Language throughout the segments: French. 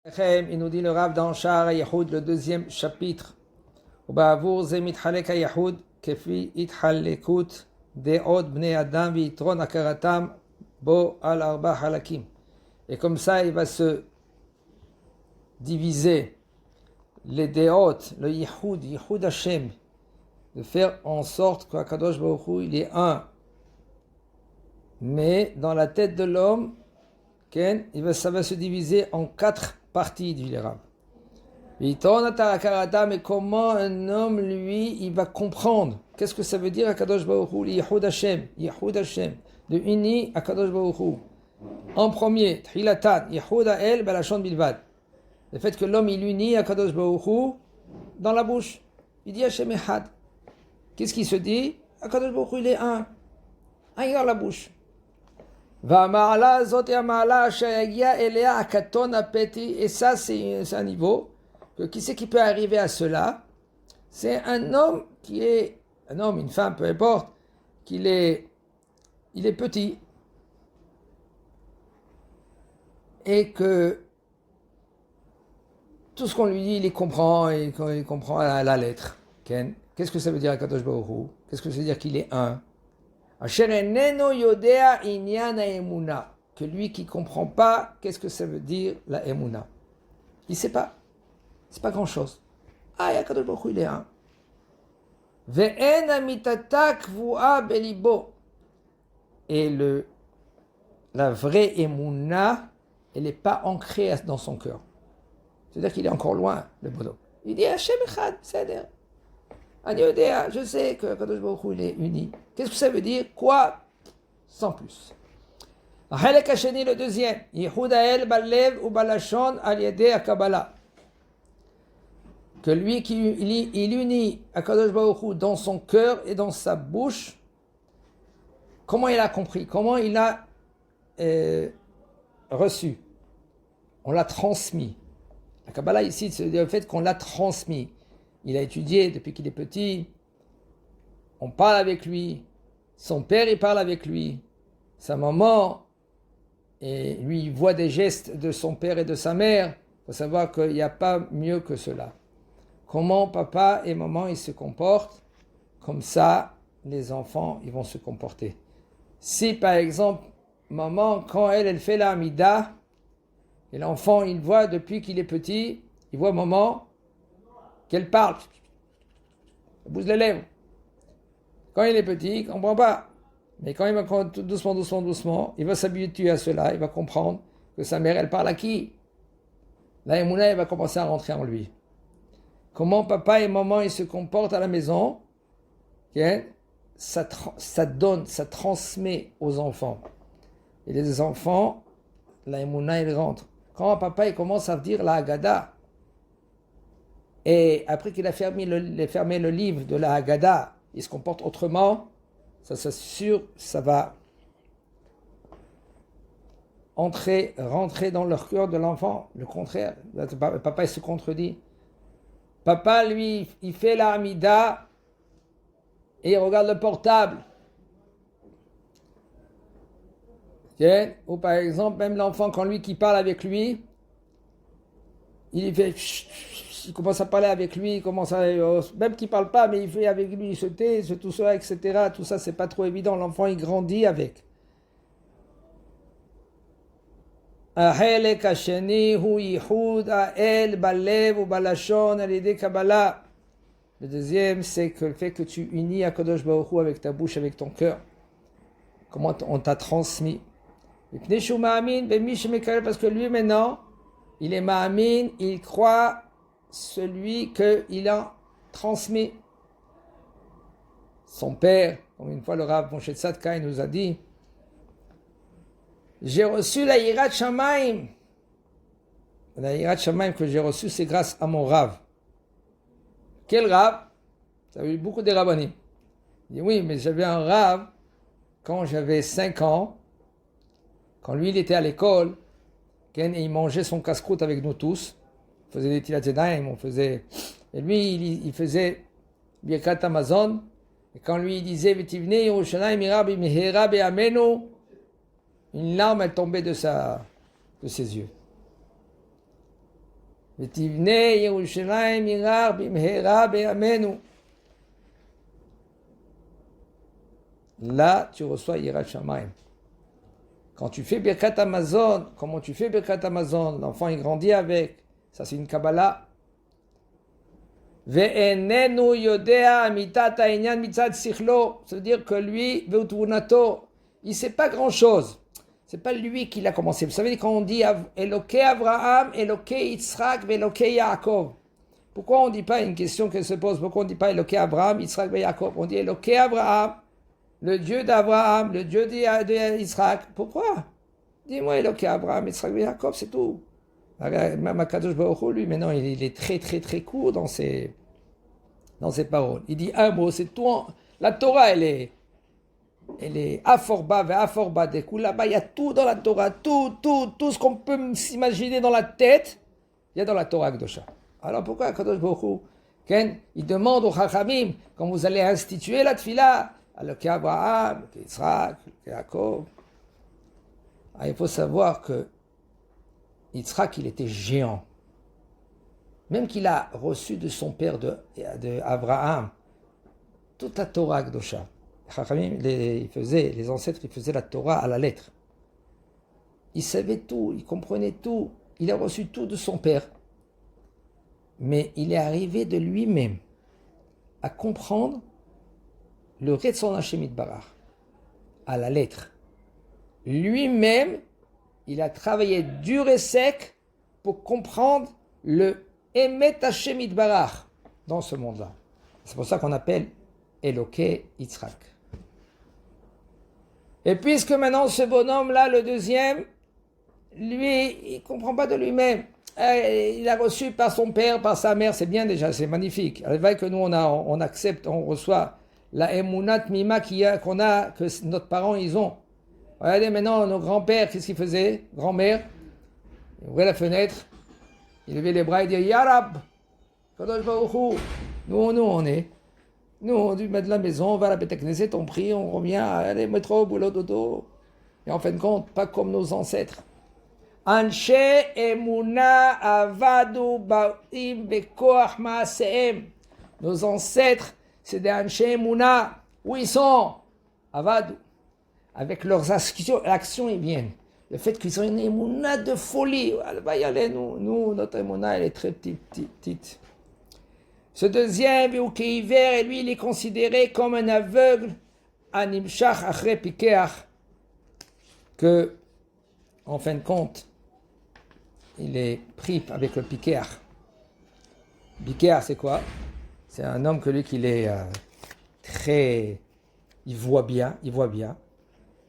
Il nous dit le Rav dans Sha'ar HaYichud, le deuxième chapitre. ובעבור זה מתחלק הייחוד כפי התחלקות דעות בני אדם ויתרון הכרתם בו על 4 חלקים. Et comme ça, il va se diviser les déotes, le Yichud Hashem, de faire en sorte qu'Akadosh Baruch Hu, il est un. Mais dans la tête de l'homme, ça va se diviser en 4 parties, dit le Rav. Mais comment un homme, lui, il va comprendre? Qu'est-ce que ça veut dire Akadosh Baruch Hu, Yichud Hashem, de uni Akadosh Baruch Hu. En premier, Tchilatan, Yichud Ha'el Balashon Bilvad. Le fait que l'homme, il unit Akadosh Baruch Hu dans la bouche. Il dit Hashem Echad. Qu'est-ce qu'il se dit? Akadosh Baruch Hu, il est un. Un dans la bouche. Et ça, c'est un niveau que qui c'est qui peut arriver à cela? C'est un homme qui est, un homme, une femme, peu importe, il est petit et que tout ce qu'on lui dit, il comprend et il comprend à la lettre. Qu'est-ce que ça veut dire Akadosh Baruch Hu? Qu'est-ce que ça veut dire qu'il est un? Que lui qui ne comprend pas, qu'est-ce que ça veut dire la emuna? Il ne sait pas. C'est pas grand-chose. Ah, Akadosh Baruch Hu, il est un. Et la vraie emuna, elle n'est pas ancrée dans son cœur. C'est-à-dire qu'il est encore loin, le bono. Il dit Hashem Echad, c'est-à-dire. Je sais que Akadosh Baruch Hu, il est uni. Qu'est-ce que ça veut dire? Quoi? Sans plus. Le deuxième. Yichud Ha'el Balev ou Balashon al Yedei HaKabbalah. Que lui il unit Akadosh Baruch Hu dans son cœur et dans sa bouche. Comment il a compris? Comment il a reçu? On l'a transmis. La Kabbalah ici, c'est le fait qu'on l'a transmis. Il a étudié depuis qu'il est petit. On parle avec lui. Son père, il parle avec lui. Sa maman, et lui, il voit des gestes de son père et de sa mère. Il faut savoir qu'il n'y a pas mieux que cela. Comment papa et maman, ils se comportent, comme ça, les enfants, ils vont se comporter. Si, par exemple, maman, quand elle fait la Hamida, et l'enfant, il voit depuis qu'il est petit, il voit maman, qu'elle parle, elle bouge les lèvres. Quand il est petit, il ne comprend pas. Mais quand il va doucement, il va s'habituer à cela, il va comprendre que sa mère, elle parle à qui? La Emouna, elle va commencer à rentrer en lui. Comment papa et maman, ils se comportent à la maison, ça transmet aux enfants. Et les enfants, la Emouna, il rentre. Quand papa, il commence à dire la Haggadah, et après qu'il a fermé le livre de la Haggadah, il se comporte autrement, ça c'est sûr, ça va rentrer dans leur cœur de l'enfant. Le contraire, papa il se contredit. Papa, lui, il fait la Hamida et il regarde le portable. Ou par exemple, même l'enfant, quand lui qui parle avec lui, il fait... Il commence à parler avec lui, il commence à... Même qu'il ne parle pas, mais il fait avec lui, il se tait, tout ça, etc. Tout ça, c'est pas trop évident. L'enfant, il grandit avec. Le deuxième, c'est que le fait que tu unis Akadosh Baruch Hu avec ta bouche, avec ton cœur. Comment on t'a transmis. Parce que lui, maintenant, il est ma'amin, il croit celui qu'il a transmis. Son père, comme une fois le Rav Moshe Tzadka, il nous a dit, j'ai reçu la Yirat Shamayim. La Yirat Shamayim que j'ai reçue, c'est grâce à mon Rav. Quel Rav? Ça a eu beaucoup de Rabbanim. Il dit oui, mais j'avais un Rav quand j'avais 5 ans, quand lui il était à l'école, et il mangeait son casse-croûte avec nous tous. Il faisait des tilat yadayim, on faisait... Et lui, il faisait Birkat Amazon. Et quand lui, il disait V'tivnei Yerushalayim irabi mihera be'amenu, une larme, elle tombait de ses yeux. ותבנה ירושלים עירר במהרה בימינו. Là, tu reçois Yirat Shamayim. Quand tu fais Birkat Hamazon, comment tu fais Birkat Hamazon? L'enfant, il grandit avec. Ça, c'est une Kabbalah. Ve'enenu yodea mitat ha'inyan mitzad sichlo. Ça veut dire que lui, ve'utvunato, il ne sait pas grand-chose. C'est pas lui qui l'a commencé. Vous savez, quand on dit Eloké Abraham, Eloké Yitzhak, Eloké Yaakov. Pourquoi on ne dit pas une question qui se pose? Pourquoi on ne dit pas Eloké Abraham, Yitzhak et Yaakov? On dit Eloké Abraham, le Dieu d'Abraham, le Dieu d'Yitzhak. Pourquoi? Dis-moi Eloké Abraham, Yitzhak et Yaakov, c'est tout. Même Akadosh Baruch Hu, lui, maintenant, il est très, très, très court dans ses paroles. Il dit un mot, c'est tout. La Torah, elle est aforba, aforba, des coups là-bas, il y a tout dans la Torah, tout ce qu'on peut s'imaginer dans la tête, il y a dans la Torah Kedosha. Alors pourquoi Akadosh Baruch Hu, il demande aux Chachamim, quand vous allez instituer la Tfila, alors qu'Abraham, qu'Yitzhak, qu'Yaakov, il faut savoir que Yitzhak, il était géant. Même qu'il a reçu de son père de Abraham toute la Torah Kedosha. Les ancêtres, ils faisaient la Torah à la lettre. Il savait tout, il comprenait tout, il a reçu tout de son père. Mais il est arrivé de lui-même à comprendre le Retzon Hashem Yitbarach à la lettre. Lui-même, il a travaillé dur et sec pour comprendre le Emet Hashem Yitbarach dans ce monde-là. C'est pour ça qu'on appelle Eloké Yitzhak. Et puisque maintenant ce bonhomme-là, le deuxième, lui, il ne comprend pas de lui-même. Il a reçu par son père, par sa mère, c'est bien déjà, c'est magnifique. Alors, que nous, on accepte, on reçoit la emunat mima qu'on a, que nos parents, ils ont. Regardez maintenant, nos grands-pères, qu'est-ce qu'ils faisaient? Grand-mère, ils ouvraient la fenêtre, ils levaient les bras et disaient Yarab, Kadosh Baruch Hu. Nous, on est. Nous, on dit, mettre de la maison, on va à la Beth Knesset, on prie, on revient, allez, métro, boulot, dodo. Et en fin de compte, pas comme nos ancêtres. Anshe emuna avadu ba'im bekoach ma'aseem. Nos ancêtres, c'est des Anshe emuna. Où ils sont? Avadu. Avec leurs actions, ils viennent. Le fait qu'ils ont une emuna de folie. Elle va y aller, nous, notre emuna, elle est très petite. Ce deuxième, qui est hiver, et lui, il est considéré comme un aveugle, animshach achre pikeach, que, en fin de compte, il est pris avec le pikeach. Pikeach, c'est quoi? C'est un homme que lui, qu'il est très... Il voit bien.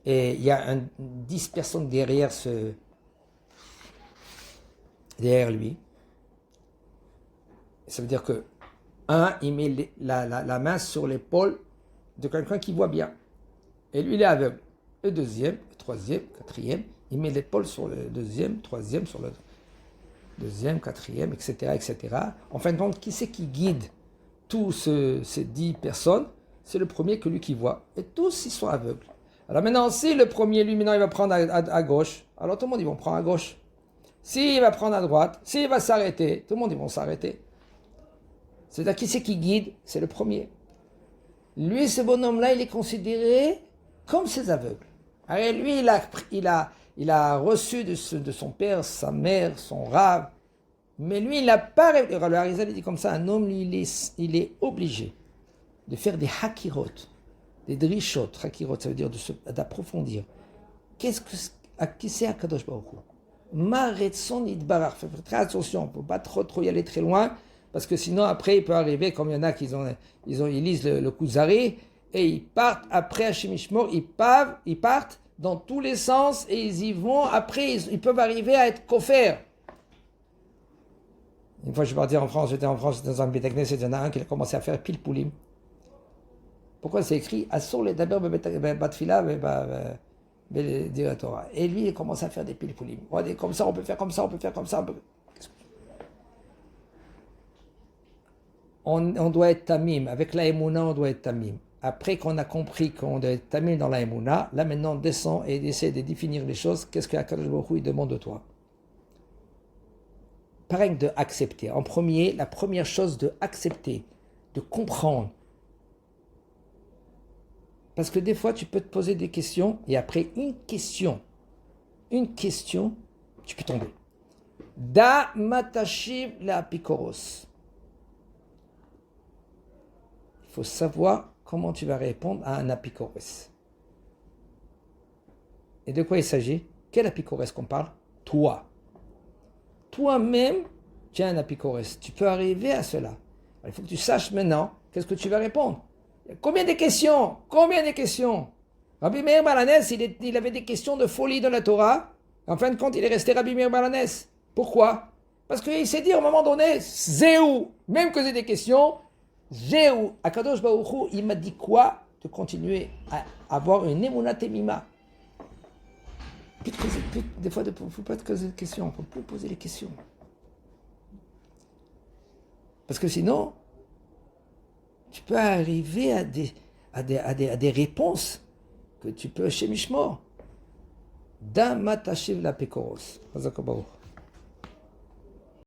Et il y a 10 personnes derrière lui. Ça veut dire que il met la main sur l'épaule de quelqu'un qui voit bien. Et lui, il est aveugle. Le deuxième, le troisième, quatrième, il met l'épaule sur le deuxième, troisième, sur le deuxième, quatrième, etc., etc. En fin de compte, qui c'est qui guide tous ces 10 personnes? C'est le premier que lui qui voit. Et tous, ils sont aveugles. Alors maintenant, si le premier, lui, maintenant, il va prendre à gauche, alors tout le monde, ils vont prendre à gauche. S'il va prendre à droite, s'il va s'arrêter, tout le monde, ils vont s'arrêter. C'est-à-dire, qui c'est qui guide? C'est le premier. Lui, ce bonhomme-là, il est considéré comme ces aveugles. Alors lui, il a reçu de son père, sa mère, son rave, mais lui, il n'a pas... Alors, le Harizal, il dit comme ça, un homme, lui, il est obligé de faire des hakirot, des drishot. Hakirot, ça veut dire d'approfondir. À qui c'est Akadosh Baruch Hu? Maretson Yitbarach. Faites très attention, il ne faut pas trop y aller très loin, parce que sinon, après, il peut arriver, comme il y en a qui ils lisent le Kuzari, et ils partent après Hashem Yishmor, ils partent dans tous les sens, et ils y vont, après, ils peuvent arriver à être kofer. Une fois, je suis parti en France, j'étais dans un Beth Knesset, il y en a un qui a commencé à faire pile poulim. Pourquoi c'est écrit Asur les d'abord batfila dire Torah. Et lui, il commence à faire des pile poulim. Comme ça, on peut faire comme ça, on peut faire comme ça. On doit être tamim. Avec la Emouna, on doit être tamim. Après qu'on a compris qu'on doit être tamim dans la Emouna, là maintenant on descend et essaie de définir les choses. Qu'est-ce que Akadosh Baruch Hu demande de toi? pareil de accepter. En premier, la première chose de accepter, de comprendre. Parce que des fois, tu peux te poser des questions et après une question, tu peux tomber. Da matashiv la apikoros. Il faut savoir comment tu vas répondre à un apikoros. Et de quoi il s'agit? Quel apikoros qu'on parle? Toi. Toi-même, tu as un apikoros. Tu peux arriver à cela. Alors, il faut que tu saches maintenant qu'est-ce que tu vas répondre. Combien de questions? Rabbi Meir Balanès, il avait des questions de folie dans la Torah. En fin de compte, il est resté Rabbi Meir Balanès. Pourquoi? Parce qu'il s'est dit à un moment donné, Zéou, même que j'ai des questions, Zéou, Akadosh Baruch Hu, il m'a dit quoi? De continuer à avoir une émouna temima. Des fois, il ne faut pas te poser des questions, il ne faut plus poser les questions. Parce que sinon, tu peux arriver à des réponses que tu peux chez Mishmor. Da matashiv la pekoros.